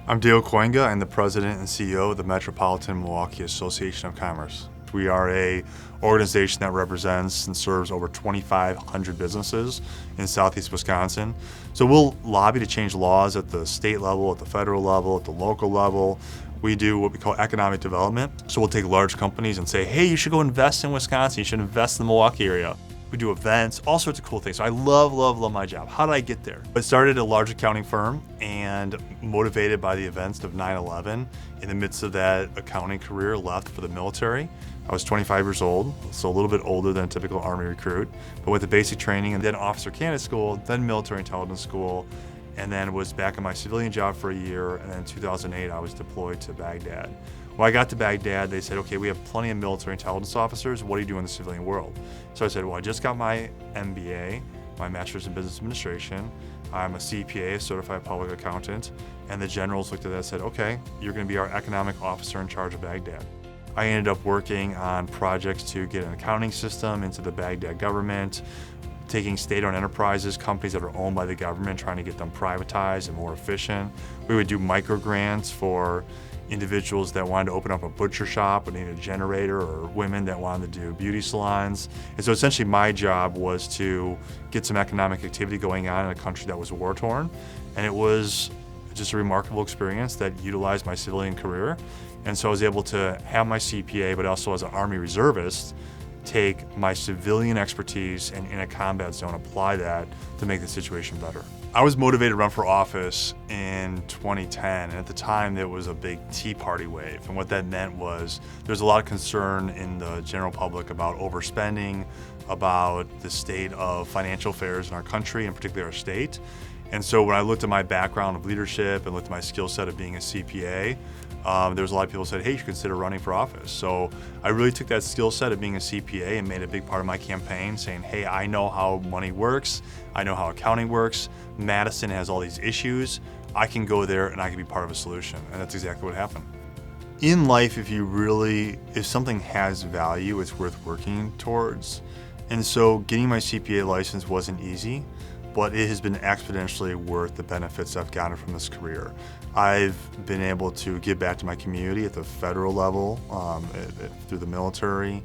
I'm Dale Kooyenga. I'm the president and CEO of the Metropolitan Milwaukee Association of Commerce. We are an organization that represents and serves over 2,500 businesses in southeast Wisconsin. So we'll lobby to change laws at the state level, at the federal level, at the local level. We do what we call economic development. So we'll take large companies and say, hey, you should go invest in Wisconsin. You should invest in the Milwaukee area. We do events, all sorts of cool things. So I love my job. How did I get there? I started at a large accounting firm and motivated by the events of 9/11. In the midst of that accounting career, left for the military. I was 25 years old, so a little bit older than a typical Army recruit, but with the basic training and then officer candidate school, then military intelligence school, and then was back in my civilian job for a year, and then in 2008 I was deployed to Baghdad. When I got to Baghdad, they said, okay, we have plenty of military intelligence officers, what do you do in the civilian world? So I said, well, I just got my MBA, my Master's in Business Administration, I'm a CPA, Certified Public Accountant, and the generals looked at that and said, okay, you're gonna be our economic officer in charge of Baghdad. I ended up working on projects to get an accounting system into the Baghdad government, taking state-owned enterprises, companies that are owned by the government, trying to get them privatized and more efficient. We would do micro grants for individuals that wanted to open up a butcher shop but needed a generator, or women that wanted to do beauty salons. And so essentially my job was to get some economic activity going on in a country that was war-torn. And it was just a remarkable experience that utilized my civilian career. And so I was able to have my CPA, but also as an Army reservist, take my civilian expertise and in a combat zone, apply that to make the situation better. I was motivated to run for office in 2010, and at the time there was a big Tea Party wave. And what that meant was there's a lot of concern in the general public about overspending, about the state of financial affairs in our country, and particularly our state. And so when I looked at my background of leadership and looked at my skill set of being a CPA, there was a lot of people who said, hey, you should consider running for office. So I really took that skill set of being a CPA and made it a big part of my campaign, saying, hey, I know how money works, I know how accounting works, Madison has all these issues, I can go there and I can be part of a solution. And that's exactly what happened. In life, if something has value, it's worth working towards. And so getting my CPA license wasn't easy, but it has been exponentially worth the benefits I've gotten from this career. I've been able to give back to my community at the federal level, through the military,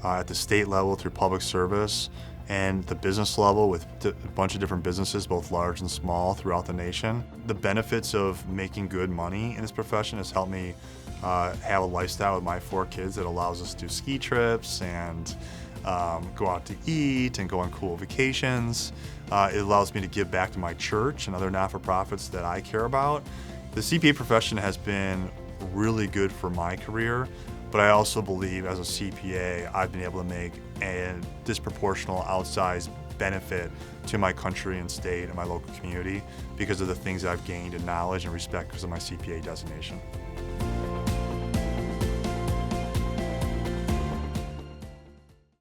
at the state level through public service, and the business level with a bunch of different businesses, both large and small, throughout the nation. The benefits of making good money in this profession has helped me have a lifestyle with my 4 kids that allows us to do ski trips and go out to eat and go on cool vacations. It allows me to give back to my church and other not-for-profits that I care about. The CPA profession has been really good for my career, but I also believe as a CPA, I've been able to make a disproportional outsized benefit to my country and state and my local community because of the things I've gained in knowledge and respect because of my CPA designation.